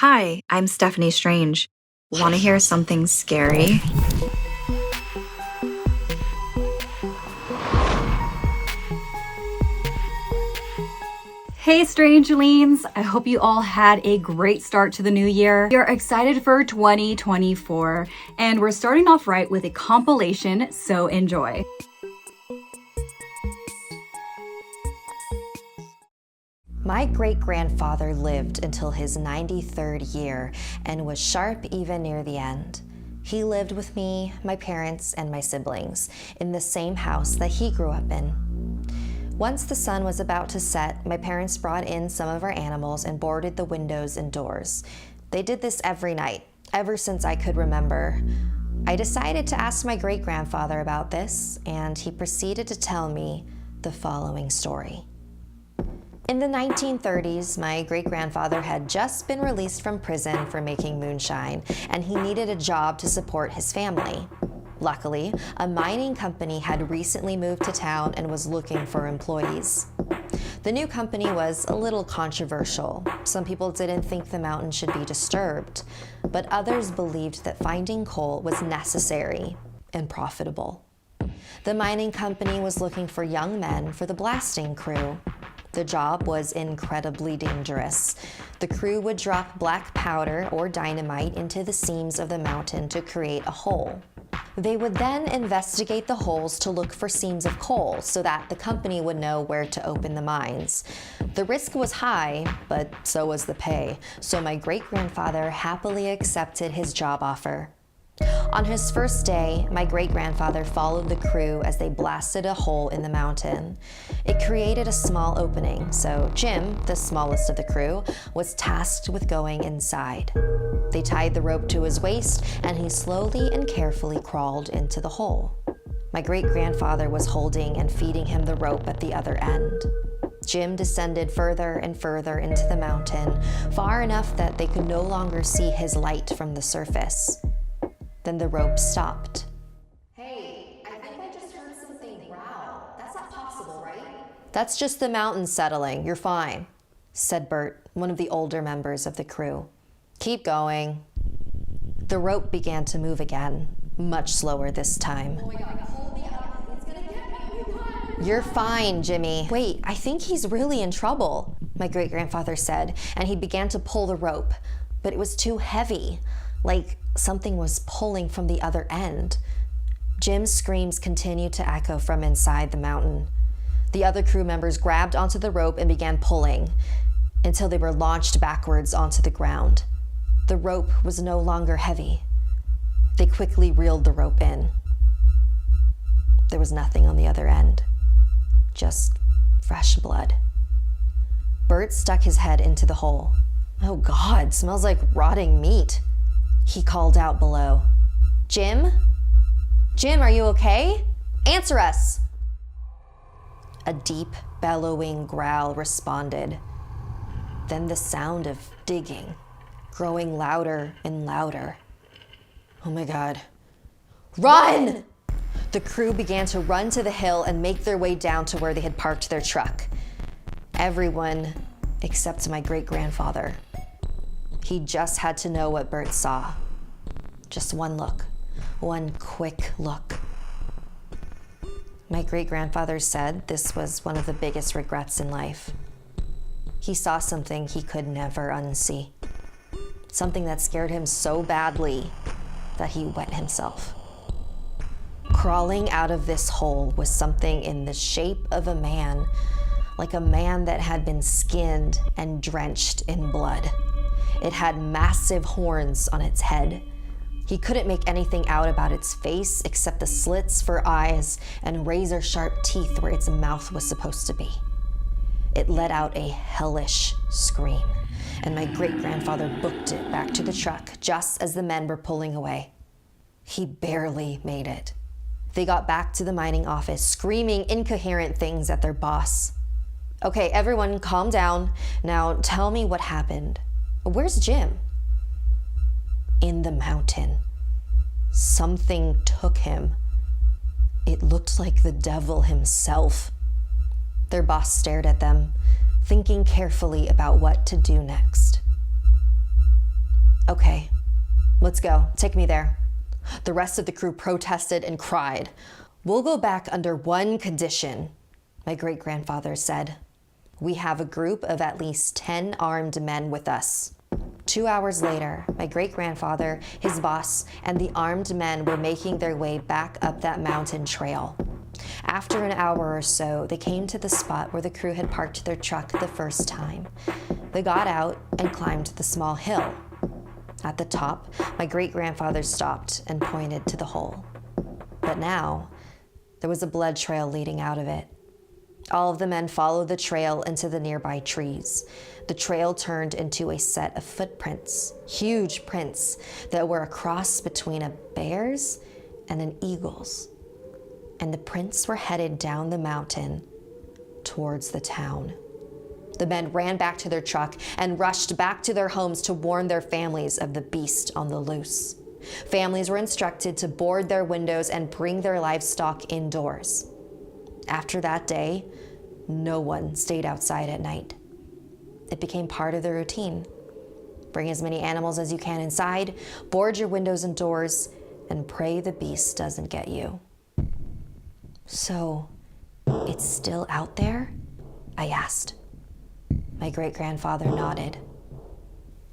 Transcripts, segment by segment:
Hi, I'm Steffany Strange. Want to hear something scary? Hey Strangelings! I hope you all had a great start to the new year. We are excited for 2024, and we're starting off right with a compilation, so enjoy. My great-grandfather lived until his 93rd year and was sharp even near the end. He lived with me, my parents, and my siblings in the same house that he grew up in. Once the sun was about to set, my parents brought in some of our animals and boarded the windows and doors. They did this every night, ever since I could remember. I decided to ask my great-grandfather about this, and he proceeded to tell me the following story. In the 1930s, my great-grandfather had just been released from prison for making moonshine, and he needed a job to support his family. Luckily, a mining company had recently moved to town and was looking for employees. The new company was a little controversial. Some people didn't think the mountain should be disturbed, but others believed that finding coal was necessary and profitable. The mining company was looking for young men for the blasting crew. The job was incredibly dangerous. The crew would drop black powder or dynamite into the seams of the mountain to create a hole. They would then investigate the holes to look for seams of coal so that the company would know where to open the mines. The risk was high, but so was the pay, so my great-grandfather happily accepted his job offer. On his first day, my great-grandfather followed the crew as they blasted a hole in the mountain. It created a small opening, so Jim, the smallest of the crew, was tasked with going inside. They tied the rope to his waist, and he slowly and carefully crawled into the hole. My great-grandfather was holding and feeding him the rope at the other end. Jim descended further and further into the mountain, far enough that they could no longer see his light from the surface. Then the rope stopped. Hey, I think I just heard something growl. That's not possible, right? "That's just the mountain settling. You're fine," said Bert, one of the older members of the crew. "Keep going." The rope began to move again, much slower this time. Oh my God, hold me up. It's gonna get me. Oh my God. "You're fine, Jimmy." "Wait, I think he's really in trouble," my great-grandfather said, and he began to pull the rope, but it was too heavy, like something was pulling from the other end. Jim's screams continued to echo from inside the mountain. The other crew members grabbed onto the rope and began pulling until they were launched backwards onto the ground. The rope was no longer heavy. They quickly reeled the rope in. There was nothing on the other end, just fresh blood. Bert stuck his head into the hole. "Oh God, smells like rotting meat," he called out below. "Jim? Jim, are you okay? Answer us!" A deep, bellowing growl responded. Then the sound of digging, growing louder and louder. "Oh my God. Run!" The crew began to run to the hill and make their way down to where they had parked their truck. Everyone except my great-grandfather. He just had to know what Bert saw. Just one look, one quick look. My great-grandfather said this was one of the biggest regrets in life. He saw something he could never unsee. Something that scared him so badly that he wet himself. Crawling out of this hole was something in the shape of a man, like a man that had been skinned and drenched in blood. It had massive horns on its head. He couldn't make anything out about its face except the slits for eyes and razor-sharp teeth where its mouth was supposed to be. It let out a hellish scream, and my great-grandfather booked it back to the truck just as the men were pulling away. He barely made it. They got back to the mining office, screaming incoherent things at their boss. "Okay, everyone, calm down. Now tell me what happened. Where's Jim?" "In the mountain. Something took him. It looked like the devil himself." Their boss stared at them, thinking carefully about what to do next. Okay, let's go. Take me there. The rest of the crew protested and cried. We'll go back under one condition, my great-grandfather said. We have a group of at least 10 armed men with us. 2 hours later, my great-grandfather, his boss, and the armed men were making their way back up that mountain trail. After an hour or so, they came to the spot where the crew had parked their truck the first time. They got out and climbed the small hill. At the top, my great-grandfather stopped and pointed to the hole. But now, there was a blood trail leading out of it. All of the men followed the trail into the nearby trees. The trail turned into a set of footprints, huge prints that were a cross between a bear's and an eagle's. And the prints were headed down the mountain towards the town. The men ran back to their truck and rushed back to their homes to warn their families of the beast on the loose. Families were instructed to board their windows and bring their livestock indoors. After that day, no one stayed outside at night. It became part of the routine. Bring as many animals as you can inside, board your windows and doors, and pray the beast doesn't get you. So, it's still out there? I asked. My great-grandfather nodded.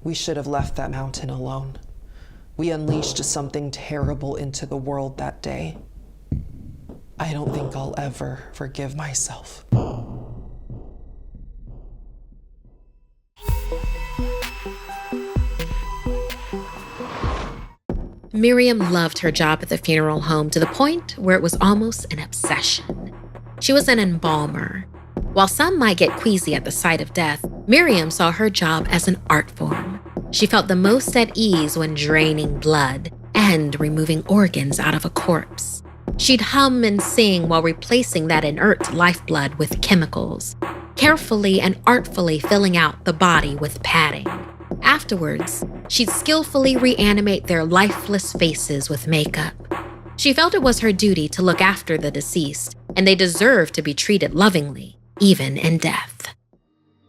We should have left that mountain alone. We unleashed something terrible into the world that day. I don't think I'll ever forgive myself. Miriam loved her job at the funeral home to the point where it was almost an obsession. She was an embalmer. While some might get queasy at the sight of death, Miriam saw her job as an art form. She felt the most at ease when draining blood and removing organs out of a corpse. She'd hum and sing while replacing that inert lifeblood with chemicals, carefully and artfully filling out the body with padding. Afterwards, she'd skillfully reanimate their lifeless faces with makeup. She felt it was her duty to look after the deceased, and they deserved to be treated lovingly, even in death.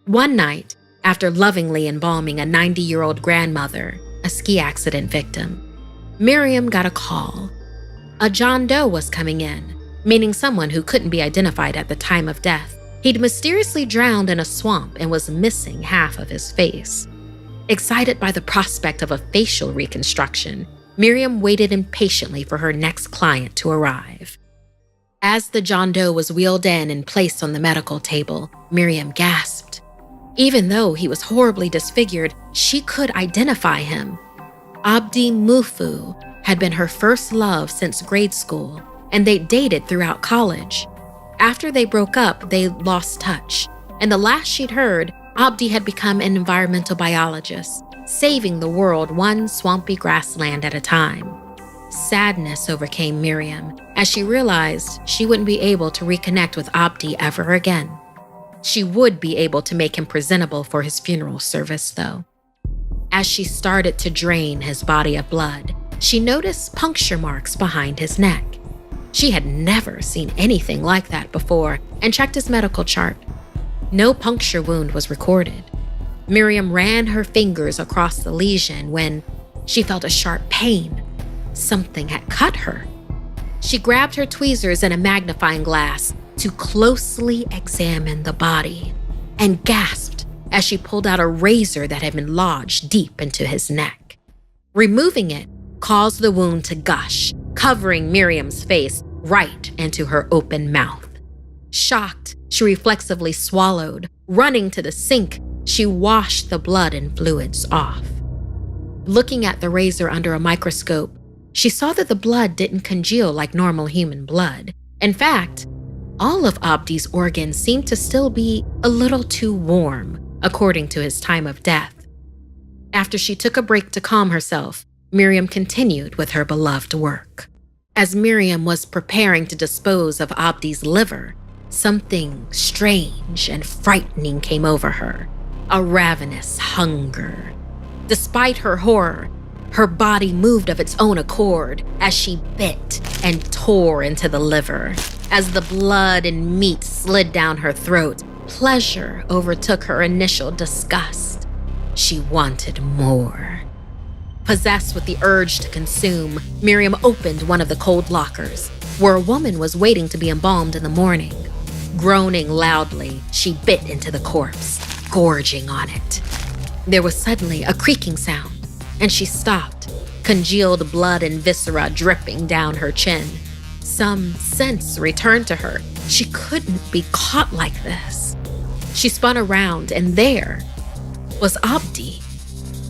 One night, after lovingly embalming a 90-year-old grandmother, a ski accident victim, Miriam got a call. A John Doe was coming in, meaning someone who couldn't be identified at the time of death. He'd mysteriously drowned in a swamp and was missing half of his face. Excited by the prospect of a facial reconstruction, Miriam waited impatiently for her next client to arrive. As the John Doe was wheeled in and placed on the medical table, Miriam gasped. Even though he was horribly disfigured, she could identify him. Abdi Mufu had been her first love since grade school, and they dated throughout college. After they broke up, they lost touch, and the last she'd heard, Abdi had become an environmental biologist, saving the world one swampy grassland at a time. Sadness overcame Miriam as she realized she wouldn't be able to reconnect with Abdi ever again. She would be able to make him presentable for his funeral service, though. As she started to drain his body of blood, she noticed puncture marks behind his neck. She had never seen anything like that before and checked his medical chart. No puncture wound was recorded. Miriam ran her fingers across the lesion when she felt a sharp pain. Something had cut her. She grabbed her tweezers and a magnifying glass to closely examine the body and gasped as she pulled out a razor that had been lodged deep into his neck. Removing it caused the wound to gush, covering Miriam's face right into her open mouth. Shocked, she reflexively swallowed. Running to the sink, she washed the blood and fluids off. Looking at the razor under a microscope, she saw that the blood didn't congeal like normal human blood. In fact, all of Abdi's organs seemed to still be a little too warm, according to his time of death. After she took a break to calm herself, Miriam continued with her beloved work. As Miriam was preparing to dispose of Abdi's liver, something strange and frightening came over her, a ravenous hunger. Despite her horror, her body moved of its own accord as she bit and tore into the liver. As the blood and meat slid down her throat, pleasure overtook her initial disgust. She wanted more. Possessed with the urge to consume, Miriam opened one of the cold lockers, where a woman was waiting to be embalmed in the morning. Groaning loudly, she bit into the corpse, gorging on it. There was suddenly a creaking sound, and she stopped, congealed blood and viscera dripping down her chin. Some sense returned to her. She couldn't be caught like this. She spun around, and there was Abdi,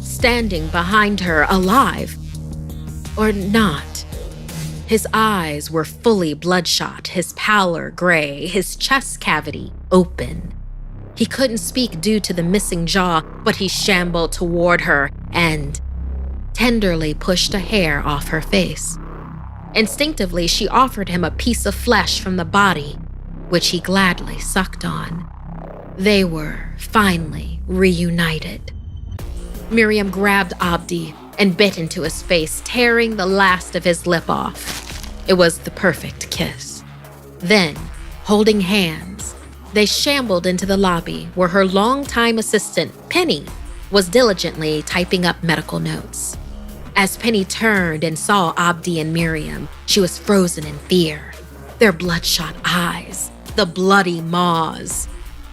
standing behind her, alive. Or not. His eyes were fully bloodshot, his pallor gray, his chest cavity open. He couldn't speak due to the missing jaw, but he shambled toward her and tenderly pushed a hair off her face. Instinctively, she offered him a piece of flesh from the body, which he gladly sucked on. They were finally reunited. Miriam grabbed Abdi and bit into his face, tearing the last of his lip off. It was the perfect kiss. Then, holding hands, they shambled into the lobby where her longtime assistant, Penny, was diligently typing up medical notes. As Penny turned and saw Abdi and Miriam, she was frozen in fear. Their bloodshot eyes, the bloody maws.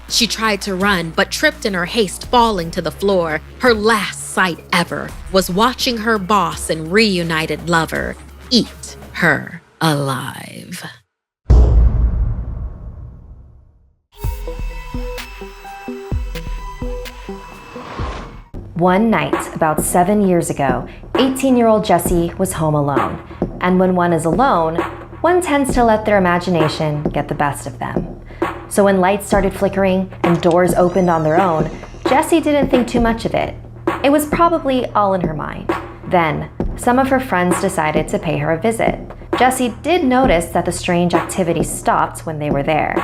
She tried to run, but tripped in her haste, falling to the floor. Her last sight ever was watching her boss and reunited lover eat her alive. One night, about 7 years ago, 18-year-old Jessie was home alone. And when one is alone, one tends to let their imagination get the best of them. So when lights started flickering and doors opened on their own, Jessie didn't think too much of it. It was probably all in her mind. Then, some of her friends decided to pay her a visit. Jessie did notice that the strange activity stopped when they were there.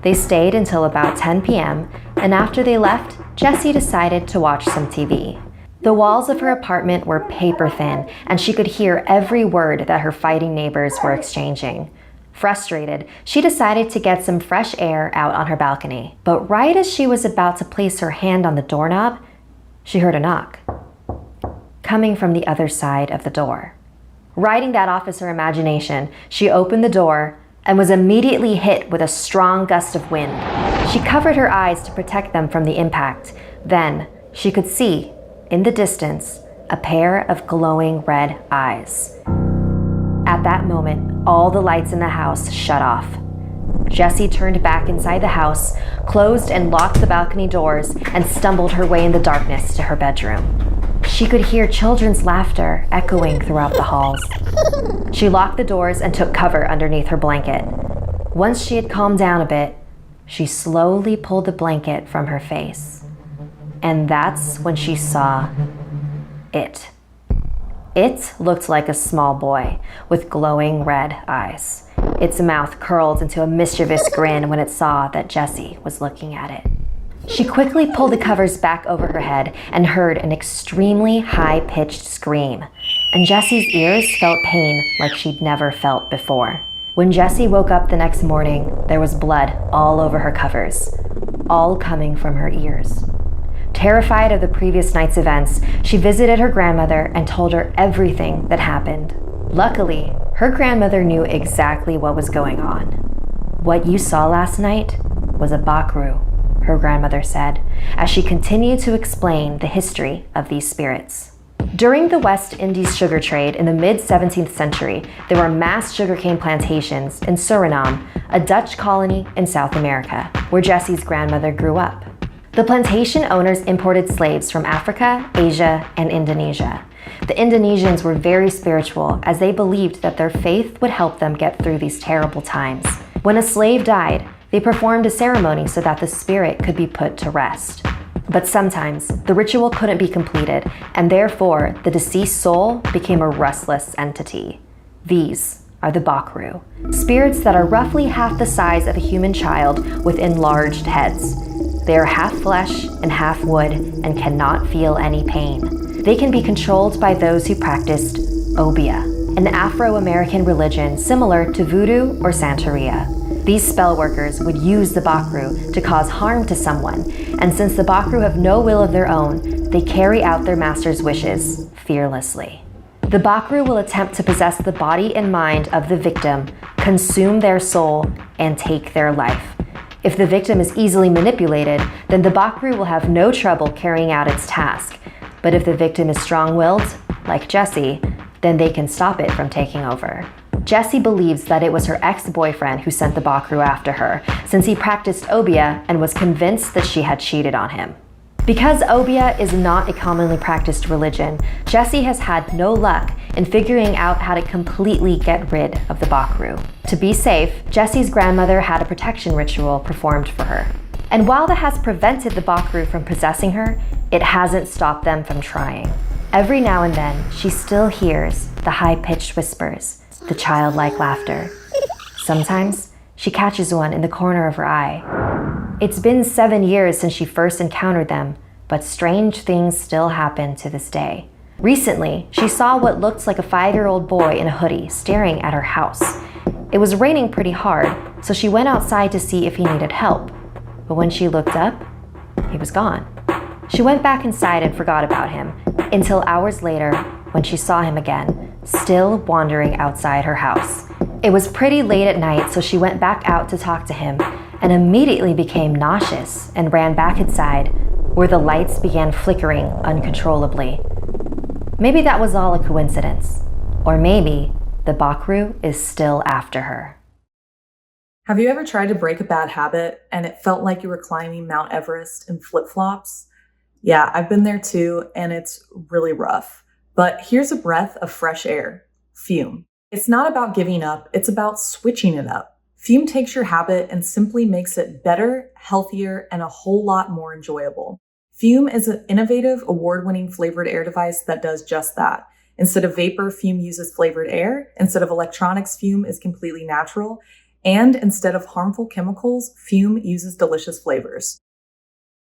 They stayed until about 10 p.m., and after they left, Jessie decided to watch some TV. The walls of her apartment were paper thin, and she could hear every word that her fighting neighbors were exchanging. Frustrated, she decided to get some fresh air out on her balcony. But right as she was about to place her hand on the doorknob, she heard a knock, coming from the other side of the door. Riding that off as her imagination, she opened the door and was immediately hit with a strong gust of wind. She covered her eyes to protect them from the impact. Then, she could see, in the distance, a pair of glowing red eyes. At that moment, all the lights in the house shut off. Jessie turned back inside the house, closed and locked the balcony doors, and stumbled her way in the darkness to her bedroom. She could hear children's laughter echoing throughout the halls. She locked the doors and took cover underneath her blanket. Once she had calmed down a bit, she slowly pulled the blanket from her face. And that's when she saw it. It looked like a small boy with glowing red eyes. Its mouth curled into a mischievous grin when it saw that Jessie was looking at it. She quickly pulled the covers back over her head and heard an extremely high-pitched scream. And Jessie's ears felt pain like she'd never felt before. When Jessie woke up the next morning, there was blood all over her covers, all coming from her ears. Terrified of the previous night's events, she visited her grandmother and told her everything that happened. Luckily, her grandmother knew exactly what was going on. "What you saw last night was a bakroe," her grandmother said, as she continued to explain the history of these spirits. During the West Indies sugar trade in the mid-17th century, there were mass sugarcane plantations in Suriname, a Dutch colony in South America, where Jessie's grandmother grew up. The plantation owners imported slaves from Africa, Asia, and Indonesia. The Indonesians were very spiritual, as they believed that their faith would help them get through these terrible times. When a slave died, they performed a ceremony so that the spirit could be put to rest. But sometimes, the ritual couldn't be completed, and therefore, the deceased soul became a restless entity. These are the bakroe, spirits that are roughly half the size of a human child with enlarged heads. They are half flesh and half wood and cannot feel any pain. They can be controlled by those who practiced obeah, an Afro-American religion similar to voodoo or Santeria. These spell workers would use the bakroe to cause harm to someone, and since the bakroe have no will of their own, they carry out their master's wishes fearlessly. The bakroe will attempt to possess the body and mind of the victim, consume their soul, and take their life. If the victim is easily manipulated, then the bakroe will have no trouble carrying out its task. But if the victim is strong-willed, like Jessie, then they can stop it from taking over. Jessie believes that it was her ex-boyfriend who sent the bakroe after her, since he practiced obeah and was convinced that she had cheated on him. Because obeah is not a commonly practiced religion, Jessie has had no luck in figuring out how to completely get rid of the bakroe. To be safe, Jessie's grandmother had a protection ritual performed for her. And while that has prevented the bakroe from possessing her, it hasn't stopped them from trying. Every now and then, she still hears the high-pitched whispers, the childlike laughter. Sometimes, she catches one in the corner of her eye. It's been 7 years since she first encountered them, but strange things still happen to this day. Recently, she saw what looked like a 5-year-old boy in a hoodie staring at her house. It was raining pretty hard, so she went outside to see if he needed help. But when she looked up, he was gone. She went back inside and forgot about him, until hours later, when she saw him again, still wandering outside her house. It was pretty late at night, so she went back out to talk to him, and immediately became nauseous and ran back inside, where the lights began flickering uncontrollably. Maybe that was all a coincidence, or maybe the bakroe is still after her. Have you ever tried to break a bad habit and it felt like you were climbing Mount Everest in flip-flops? Yeah, I've been there too, and it's really rough. But here's a breath of fresh air: Fume. It's not about giving up, it's about switching it up. Fume takes your habit and simply makes it better, healthier, and a whole lot more enjoyable. Fume is an innovative, award-winning flavored air device that does just that. Instead of vapor, Fume uses flavored air. Instead of electronics, Fume is completely natural. And instead of harmful chemicals, Fume uses delicious flavors.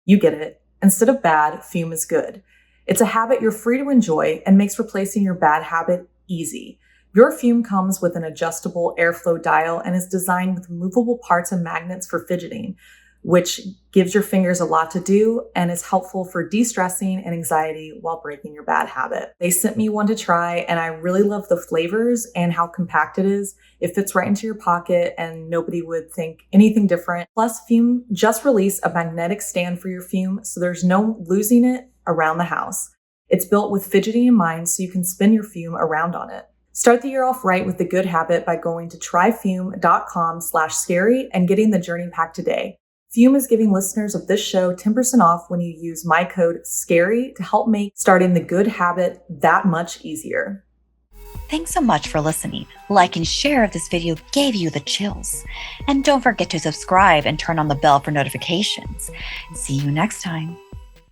You get it. Instead of bad, Fume is good. It's a habit you're free to enjoy and makes replacing your bad habit easy. Your Fume comes with an adjustable airflow dial and is designed with movable parts and magnets for fidgeting, which gives your fingers a lot to do and is helpful for de-stressing and anxiety while breaking your bad habit. They sent me one to try, and I really love the flavors and how compact it is. It fits right into your pocket and nobody would think anything different. Plus, Fume just released a magnetic stand for your Fume, so there's no losing it around the house. It's built with fidgeting in mind, so you can spin your Fume around on it. Start the year off right with the good habit by going to tryfume.com/scary and getting the journey pack today. Fume is giving listeners of this show 10% off when you use my code SCARY to help make starting the good habit that much easier. Thanks so much for listening. Like and share if this video gave you the chills. And don't forget to subscribe and turn on the bell for notifications. See you next time.